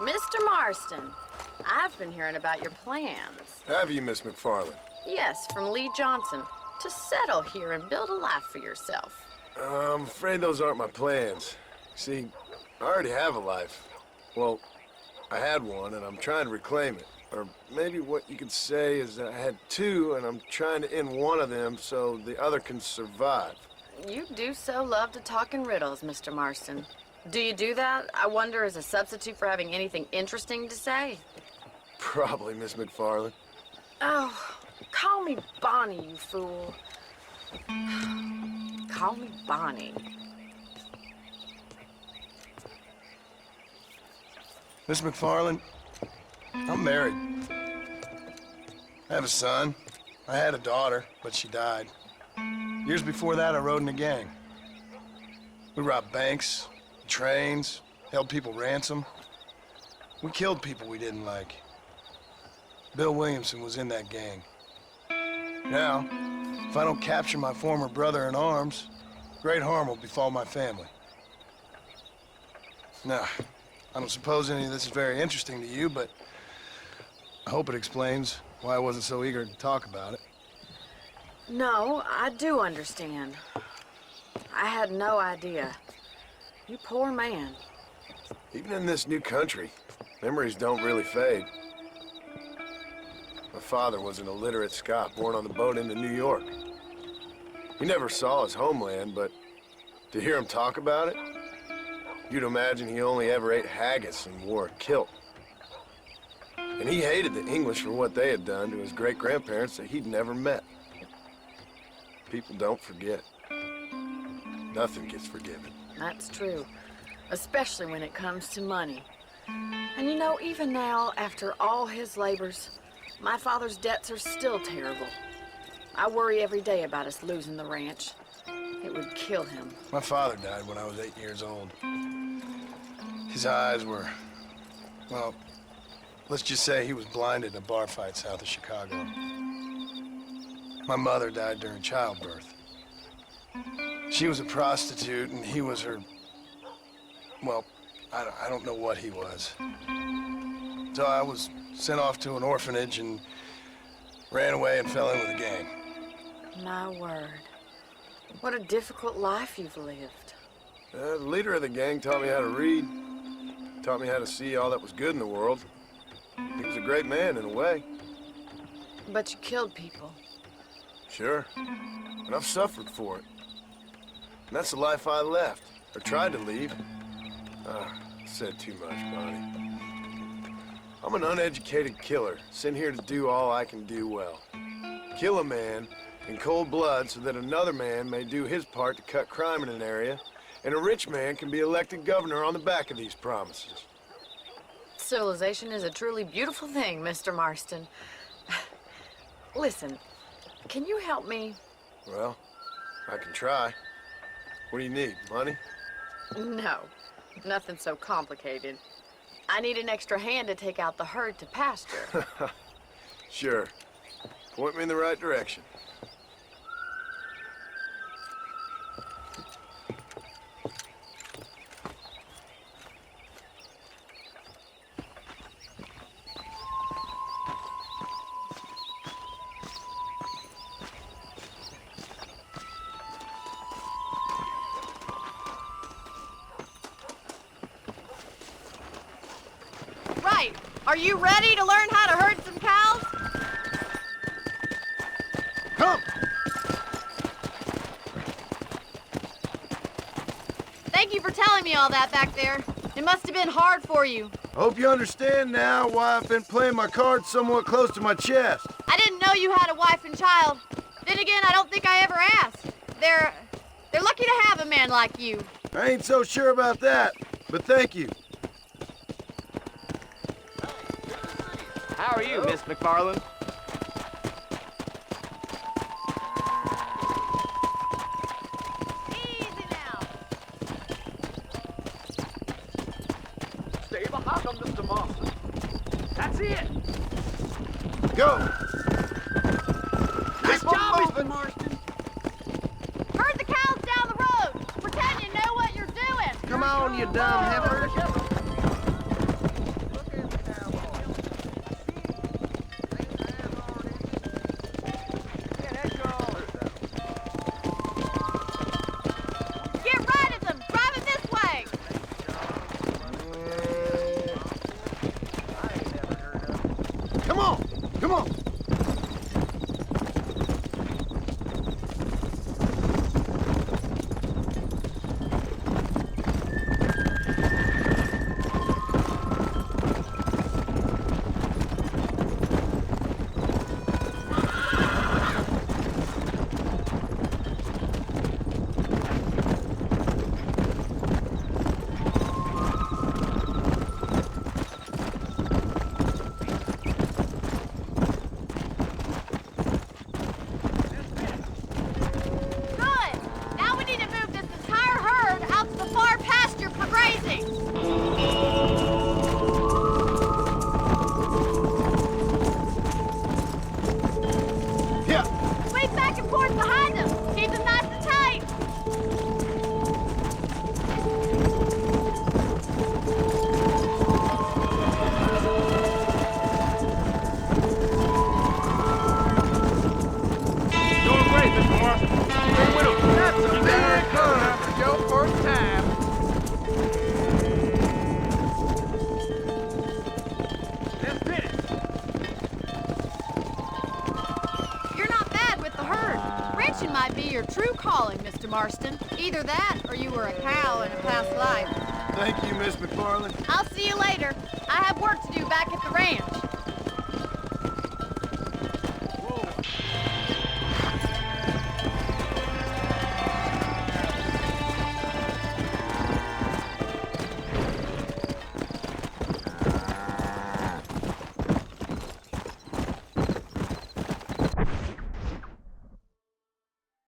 Mr. Marston, I've been hearing about your plans. Have you, Miss McFarland? Yes, from Lee Johnson, to settle here and build a life for yourself. I'm afraid those aren't my plans. See, I already have a life. Well, I had one, and I'm trying to reclaim it. Or maybe what you could say is that I had two, and I'm trying to end one of them so the other can survive. You do so love to talk in riddles, Mr. Marston. Do you do that, I wonder, as a substitute for having anything interesting to say? Probably, Miss McFarland. Oh, call me Bonnie, you fool. Call me Bonnie. Miss McFarland, I'm married. I have a son. I had a daughter, but she died. Years before that, I rode in a gang. We robbed banks, trains, held people ransom. We killed people we didn't like. Bill Williamson was in that gang. Now, if I don't capture my former brother in arms, great harm will befall my family. Now, I don't suppose any of this is very interesting to you, but I hope it explains why I wasn't so eager to talk about it. No, I do understand. I had no idea. You poor man. Even in this new country, memories don't really fade. My father was an illiterate Scot born on the boat into New York. He never saw his homeland, but to hear him talk about it, you'd imagine he only ever ate haggis and wore a kilt. And he hated the English for what they had done to his great-grandparents that he'd never met. People don't forget. Nothing gets forgiven. That's true, especially when it comes to money. And you know, even now, after all his labors, my father's debts are still terrible. I worry every day about us losing the ranch. It would kill him. My father died when I was 8 years old. His eyes were, well, let's just say he was blinded in a bar fight south of Chicago. My mother died during childbirth. She was a prostitute, and he was her, well, I don't know what he was. So I was sent off to an orphanage and ran away and fell in with a gang. My word. What a difficult life you've lived. The leader of the gang taught me how to read, taught me how to see all that was good in the world. He was a great man in a way. But you killed people. Sure, and I've suffered for it. And that's the life I left, or tried to leave. Said too much, Bonnie. I'm an uneducated killer, sent here to do all I can do well. Kill a man in cold blood so that another man may do his part to cut crime in an area, and a rich man can be elected governor on the back of these promises. Civilization is a truly beautiful thing, Mr. Marston. Listen, can you help me? Well, I can try. What do you need, money? No, nothing so complicated. I need an extra hand to take out the herd to pasture. Sure. Point me in the right direction. Right. Are you ready to learn how to herd some cows? Come! Thank you for telling me all that back there. It must have been hard for you. I hope you understand now why I've been playing my cards somewhat close to my chest. I didn't know you had a wife and child. Then again, I don't think I ever asked. They're lucky to have a man like you. I ain't so sure about that, but thank you. How are you, Miss McFarland? Easy now. Stay behind them, Mr. Marston. That's it. Go! Nice job, moving. Mr. Marston. Herd the cows down the road. Pretend you know what you're doing. Come on, you dumb heifer. Come on. Good. Now we need to move this entire herd out to the far pasture for grazing. Yeah. Sweep back and forth behind them. Keep them nice and tight. Doing great, Mr. Marston. That's a big herd for your first time. Let's hit it. You're not bad with the herd. Ranching might be your true calling, Mr. Marston. Either that or you were a cow in a past life. Thank you, Miss McFarland. I'll see you later. I have work to do back at the ranch.